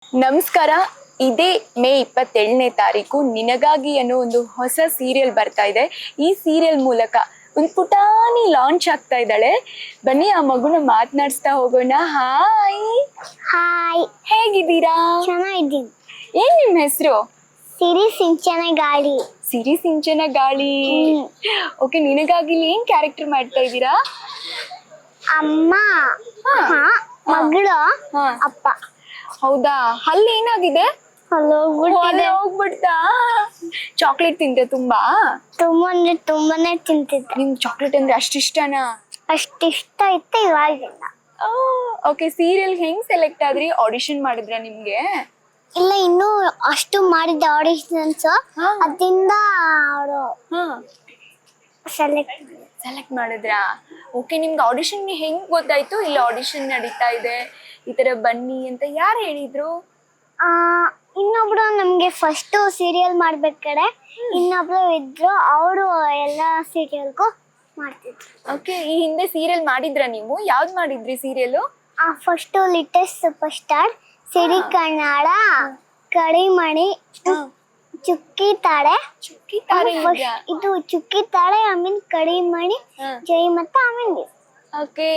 ನಮಸ್ಕಾರ. ಇದೇ ಮೇ 27ನೇ ತಾರೀಕು ನಿನಗಾಗಿ ಅನ್ನೋ ಒಂದು ಹೊಸ ಸೀರಿಯಲ್ ಬರ್ತಾ ಇದೆ. ಈ ಸೀರಿಯಲ್ ಮೂಲಕ ಒಂದು ಪುಟಾಣಿ ಲಾಂಚ್ ಆಗ್ತಾ ಇದ್ದಾಳೆ. ಬನ್ನಿ ಆ ಮಗುನ ಮಾತನಾಡಿಸ್ತಾ ಹೋಗೋಣ. ಹಾಯ್ ಹಾಯ್, ಹೇಗಿದ್ದೀರಾ? ಚೆನ್ನಾಗಿದ್ದೀನಿ. ಏನ್ ನಿಮ್ ಹೆಸರು? ಸಿರಿ ಸಿಂಚನ ಗಾಳಿ. ಸಿರಿ ಸಿಂಚನ ಗಾಳಿ. ಓಕೆ, ನಿನಗಾಗಿ ಏನ್ ಕ್ಯಾರೆಕ್ಟರ್ ಮಾಡ್ತಾ ಇದ್ದೀರಾ? ಅಮ್ಮ, ಮಗಳು, ಹಾ. ಅಪ್ಪ. ಹೌದಾ? ಅಲ್ಲಿ ಏನಾಗಿದೆ? ಹೋಗ್ಬಿಡ್ತಾ? ಚಾಕ್ಲೇಟ್ ತಿಂತೆ ತುಂಬಾ? ತುಂಬಾ ಅಂದ್ರೆ ತುಂಬಾನೇ ತಿಂತಿದ್ದೆ. ನಿಮ್ ಚಾಕ್ಲೇಟ್ ಅಂದ್ರೆ ಅಷ್ಟಿಷ್ಟನಾ? ಅಷ್ಟಿಷ್ಟ ಇತ್ತು, ಇವಾಗಿಲ್ಲ. ಓಕೆ, ಸೀರಿಯಲ್ ಹೆಂಗ್ ಸೆಲೆಕ್ಟ್ ಆದ್ರಿ? ಆಡಿಷನ್ ಮಾಡಿದ್ರ ನಿಮ್ಗೆ? ಇಲ್ಲ, ಇನ್ನೂ ಅಷ್ಟು ಮಾಡಿದ್ದೆ ಆಡಿಷನ್ಸ್. ಅದರಿಂದ ಅವರು ಸೆಲೆಕ್ಟ್ ಮಾಡಿದ್ರಾ? ಓಕೆ, ನಿಮ್ಗೆ ಆಡಿಷನ್ ಹೆಂಗ್ ಗೊತ್ತಾಯ್ತು ಇಲ್ಲಿ ಆಡಿಷನ್ ನಡೀತಾ ಇದೆ, ಈ ತರ ಬನ್ನಿ ಅಂತ ಯಾರು ಹೇಳಿದ್ರು? ಇನ್ನೊಬ್ರು ನಮ್ಗೆ ಫಸ್ಟ್ ಸೀರಿಯಲ್ ಮಾಡ್ಬೇಕಾದ್ರೆ ಇನ್ನೊಬ್ರು ಇದ್ರು, ಅವರು ಎಲ್ಲ ಸೀರಿಯಲ್ಗೂ ಮಾಡ್ತಿದ್ರು. ಓಕೆ, ಈ ಹಿಂದೆ ಸೀರಿಯಲ್ ಮಾಡಿದ್ರ ನೀವು? ಯಾವ್ದು ಮಾಡಿದ್ರಿ ಸೀರಿಯಲ್? ಫಸ್ಟ್ ಲಿಟೆಸ್ಟ್ ಸೂಪರ್ ಸ್ಟಾರ್, ಸಿರಿ ಕನ್ನಡ, ಕಡಿಮಣಿ, ಚುಕ್ಕಿ ತಾಳೆ. ಇದು ಚುಕ್ಕಿ ತಾಳೆ, ಆಮೇಲೆ ಕಡಿಮಣಿ, ಜೈ ಮತ್ತೆ ಆಮೇಲೆ. ಓಕೆ,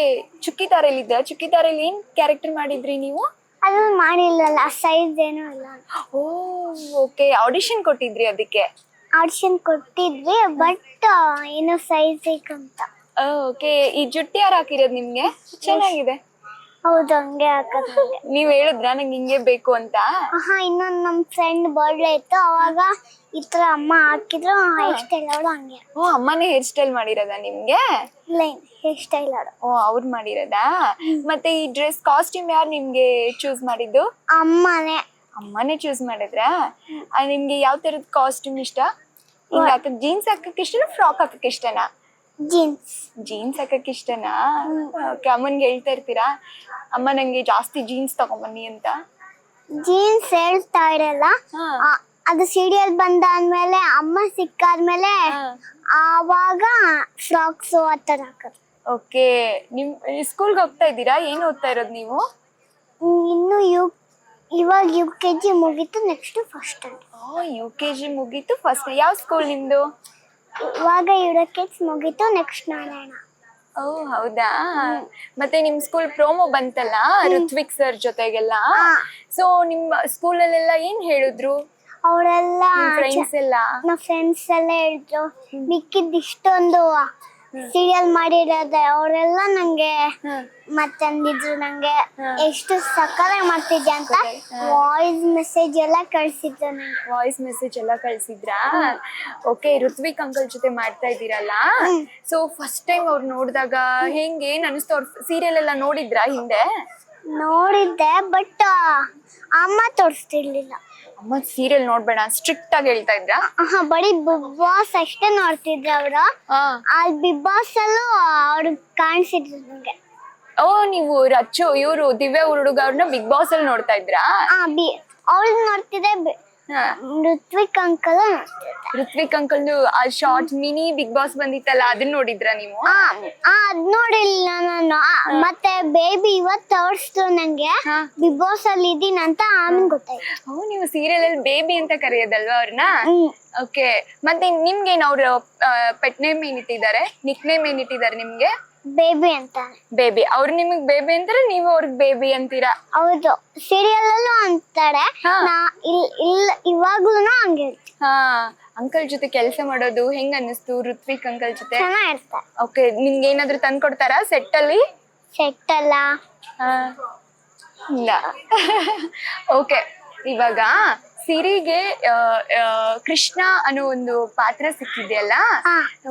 ಚುಕ್ಕಿ ತಾರೆಯಲ್ಲಿದ್ದ? ಚುಕ್ಕಿ ತಾರೆಯಲ್ಲಿ ಏನ್ ಕ್ಯಾರೆಕ್ಟರ್ ಮಾಡಿದ್ರಿ ನೀವು? ಅದು ಮಾಡಿಲ್ಲಲ್ಲ, ಸೈಜ್ ಏನೂ ಇಲ್ಲ. ಓಕೆ, ಆಡಿಷನ್ ಕೊಟ್ಟಿದ್ರಿ ಅದಕ್ಕೆ? ಆಡಿಷನ್ ಕೊಟ್ಟಿದ್ವಿ, ಬಟ್ ಏನೋ ಸೈಜ್ ಬೇಕಂತ. ಓಕೆ, ಈ ಜುಟ್ಟು ಯಾರು ಹಾಕಿರೋದು ನಿಮ್ಗೆ? ಚೆನ್ನಾಗಿದೆ. ಹೌದು, ಹಂಗೆ ಹಾಕೋದು. ನೀವ್ ಹೇಳಿದ್ರ ನಂಗೆ ಹಿಂಗೆ ಬೇಕು ಅಂತ? ಇನ್ನೊಂದು ನಮ್ ಫ್ರೆಂಡ್ ಬರ್ಡೇ ಇತ್ತು, ಅವಾಗ ಈ ತರ ಅಮ್ಮ ಹಾಕಿದ್ರು, ಹೇರ್ ಸ್ಟೈಲ್ ಅವಳು ಹಂಗೆ. ಅಮ್ಮನೇ ಹೇರ್ ಸ್ಟೈಲ್ ಮಾಡಿರೋದಾ ನಿಮ್ಗೆ? ಇಲ್ಲ, ಹೇರ್ ಸ್ಟೈಲ್ ಅವಳು. ಅವ್ರು ಮಾಡಿರೋದಾ? ಮತ್ತೆ ಈ ಡ್ರೆಸ್ ಕಾಸ್ಟ್ಯೂಮ್ ಯಾರು ನಿಮ್ಗೆ ಚೂಸ್ ಮಾಡಿದ್ದು? ಅಮ್ಮನೇ ಚೂಸ್ ಮಾಡಿದ್ರಾ? ನಿಮ್ಗೆ ಯಾವ ತರದ ಕಾಸ್ಟ್ಯೂಮ್ ಇಷ್ಟ? ಜೀನ್ಸ್ ಹಾಕಕ್ ಇಷ್ಟನಾ, ಫ್ರಾಕ್ ಹಾಕಕ್ ಇಷ್ಟನಾ? ಜೀನ್ಸ್ ಹಾಕಕ್ ಇಷ್ಟನಾ? ಓಕೆ, ಅಮ್ಮನ್ಗೆ ಹೇಳ್ತಾ ಇರ್ತೀರಾ ಅಮ್ಮ ನಂಗೆ ಜಾಸ್ತಿ ಜೀನ್ಸ್ ತಗೊಂಬನ್ನಿ ಅಂತ? ಜೀನ್ಸ್ ಹೇಳ್ತಾ ಇರಲ್ಲ, ಅದು ಸೀರಿಯಲ್ ಬಂದಾದ್ಮೇಲೆ ಅಮ್ಮ ಸಿಕ್ಕಾದ್ಮೇಲೆ ಆವಾಗ ಫ್ರಾಕ್ಸ್ ಆ ತರ ಹಾಕೋದು. ಓಕೆ, ನಿಮ್ ಸ್ಕೂಲ್ಗೆ ಹೋಗ್ತಾ ಇದ್ದೀರಾ? ಏನ್ ಓದ್ತಾ ಇರೋದು ನೀವು? ಇನ್ನು ಇವಾಗ UKG ಮುಗೀತು, ನೆಕ್ಸ್ಟ್ ಫಸ್ಟ್ ಸ್ಟ್ಯಾಂಡರ್ಡ್. UKG ಮುಗೀತು, ಫಸ್ಟ್. ಯಾವ ಸ್ಕೂಲ್ ನಿಮ್ದು? ಇವಾಗ UKG ಮುಗೀತು, ನೆಕ್ಸ್ಟ್ ನಾರಾಯಣ. ಹೌದಾ? ಮತ್ತೆ ನಿಮ್ ಸ್ಕೂಲ್ ಪ್ರೋಮೋ ಬಂತಲ್ಲ ಋತ್ವಿಕ್ ಸರ್ ಜೊತೆಗೆಲ್ಲ, ಸೊ ನಿಮ್ ಸ್ಕೂಲಲ್ಲೆಲ್ಲ ಏನ್ ಹೇಳಿದ್ರು ಅವರೆಲ್ಲ? ಫ್ರೆಂಡ್ಸ್ ಎಲ್ಲ ಹೇಳಿದ್ರು, ಮಿಕ್ಕಿದ್ ಇಷ್ಟೊಂದು ಸೀರಿಯಲ್ ಮಾಡಿರೋದೆ ಅವರೆಲ್ಲ ನಂಗೆ ಮತ್ತಂದಿದ್ರು, ನಂಗೆ ಎಷ್ಟು ಸಕ್ಕರೆ ಮಾಡ್ತಿದ್ಯಾ ಅಂತ ವಾಯ್ಸ್ ಮೆಸೇಜ್ ಎಲ್ಲ ಕಳ್ಸಿದ್ರು ನಂಗೆ. ವಾಯ್ಸ್ ಮೆಸೇಜ್ ಎಲ್ಲ ಕಳ್ಸಿದ್ರಾ? ಓಕೆ, ಋತ್ವಿಕ್ ಅಂಕಲ್ ಜೊತೆ ಮಾಡ್ತಾ ಇದ್ದೀರಲ್ಲ, ಸೊ ಫಸ್ಟ್ ಟೈಮ್ ಅವ್ರು ನೋಡಿದಾಗ ಹೆಂಗ್ ಏನ್ ಅನಿಸ್ತು? ಅವ್ರ ಸೀರಿಯಲ್ ಎಲ್ಲ ನೋಡಿದ್ರಾ ಹಿಂದೆ? ನೋಡಿದ್ದೆ, ಬಟ್ ಅಮ್ಮ ತೋರಿಸ್ತಿರ್ಲಿಲ್ಲ. ಅಮ್ಮ ಸೀರಿಯಲ್ ನೋಡ್ಬೇಡ ಸ್ಟ್ರಿಕ್ಟ್ ಆಗಿ ಹೇಳ್ತಾ ಇದ್ರಾ? ಬರೀ ಬಿಗ್ ಬಾಸ್ ಅಷ್ಟೇ ನೋಡ್ತಿದ್ರ ಅವ್ರು. ಅಲ್ಲಿ ಬಿಗ್ ಬಾಸ್ ಅಲ್ಲೂ ಅವ್ರು ಕಾಣಿಸಿದ್ರು ನಂಗೆ. ನೀವು ರಚ್ಚು ಇವರು ದಿವ್ಯಾ ಹುಡುಗ ಅವ್ರನ್ನ ಬಿಗ್ ಬಾಸ್ ಅಲ್ಲಿ ನೋಡ್ತಾ ಇದ್ರಾ? ಅವ್ಳು ನೋಡ್ತಿದ್ದೆ, ಋತ್ವಿಕ್ ಅಂಕಲ್ ಆ ಶಾರ್ಟ್ ಮಿನಿ ಬಿಗ್ ಬಾಸ್ ಬಂದಿತ್ತಲ್ಲ, ಅದನ್ನ ನೋಡಿದ್ರಾ ನೀವು? ಅದ್ ನೋಡಿಲ್ಲ ನಾನು. ಮತ್ತೆ ಬೇಬಿ ಇವತ್ತು ತೋರಿಸ್ತು ನಂಗೆ, ಬಿಗ್ ಬಾಸ್ ಅಲ್ಲಿ ಇದೀನಿ ಅಂತ, ಆಮೇಲೆ ಗೊತ್ತಾಯ್ತು. ನೀವು ಸೀರಿಯಲ್ ಅಲ್ಲಿ ಬೇಬಿ ಅಂತ ಕರೆಯೋದಲ್ವಾ ಅವ್ರನ್ನ? ಓಕೆ, ಮತ್ತೆ ನಿಮ್ಗೇನ್ ಅವ್ರ ಪೆಟ್ ನೇಮ್ ಏನಿಟ್ಟಿದ್ದಾರೆ, ನಿಕ್ ನೇಮ್ ಏನಿಟ್ಟಿದ್ದಾರೆ ನಿಮ್ಗೆ? ಬೇಬಿ ಅಂತ. ಬೇಬಿ. ಅವ್ರು ನಿಮಗ್ ಬೇಬಿ ಅಂತಾರೆ, ನೀವು ಅವ್ರಿಗೆ ಬೇಬಿ ಅಂತೀರಾ? ಹೌದು, ಸೀರಿಯಲ್ ಅಲ್ಲೂ ಅಂತಾರೆ, ಇವಾಗ್ಲೂ ಹಂಗೆ. ಅಂಕಲ್ ಜೊತೆ ಕೆಲಸ ಮಾಡೋದು ಹೆಂಗ್ ಅನ್ನಿಸ್ತು? ಋತ್ವಿಕ್ ಅಂಕಲ್ ಜೊತೆ ಚೆನ್ನಾಗಿರ್ತಾರೆ. ಓಕೆ, ನಿಮ್ಗೆ ಏನಾದ್ರು ತಂದ್ಕೊಡ್ತಾರಾ ಸೆಟ್ ಅಲ್ಲಿ? ಸೆಟ್ ಅಲ್ಲ, ಇಲ್ಲ. ಓಕೆ, ಇವಾಗ ಸಿರಿಗೆ ಕೃಷ್ಣ ಅನ್ನೋ ಒಂದು ಪಾತ್ರ ಸಿಕ್ಕಿದೆಯಲ್ಲ,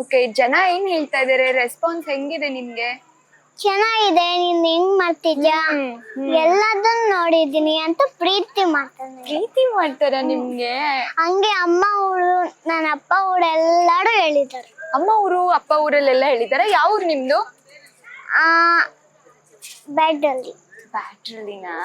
ಓಕೆ, ಜನ ಏನ್ ಹೇಳ್ತಾ ಇದಾರೆ? ರೆಸ್ಪಾನ್ಸ್ ಹೆಂಗಿದೆ ನಿಮ್ಗೆ? ಚೆನ್ನಾಗಿದೆ, ನೀನ್ ಹೆಂಗ್ ಮಾಡ್ತಿದ್ಯಾ, ಎಲ್ಲದನ್ನ ನೋಡಿದೀನಿ ಅಂತ ಪ್ರೀತಿ ಮಾಡ್ತಾರ ನಿಮ್ಗೆ? ಹಂಗೆ ಅಮ್ಮ ಊರು, ನನ್ನ ಅಪ್ಪ ಊರು ಎಲ್ಲಾರು ಹೇಳಿದ್ದಾರೆ. ಅಮ್ಮ ಊರು ಅಪ್ಪ ಊರಲ್ಲೆಲ್ಲ ಹೇಳಿದಾರೆ. ಯಾವ ಊರು ನಿಮ್ದು? ಬ್ಯಾಟ್ರಲ್ಲಿನಾ?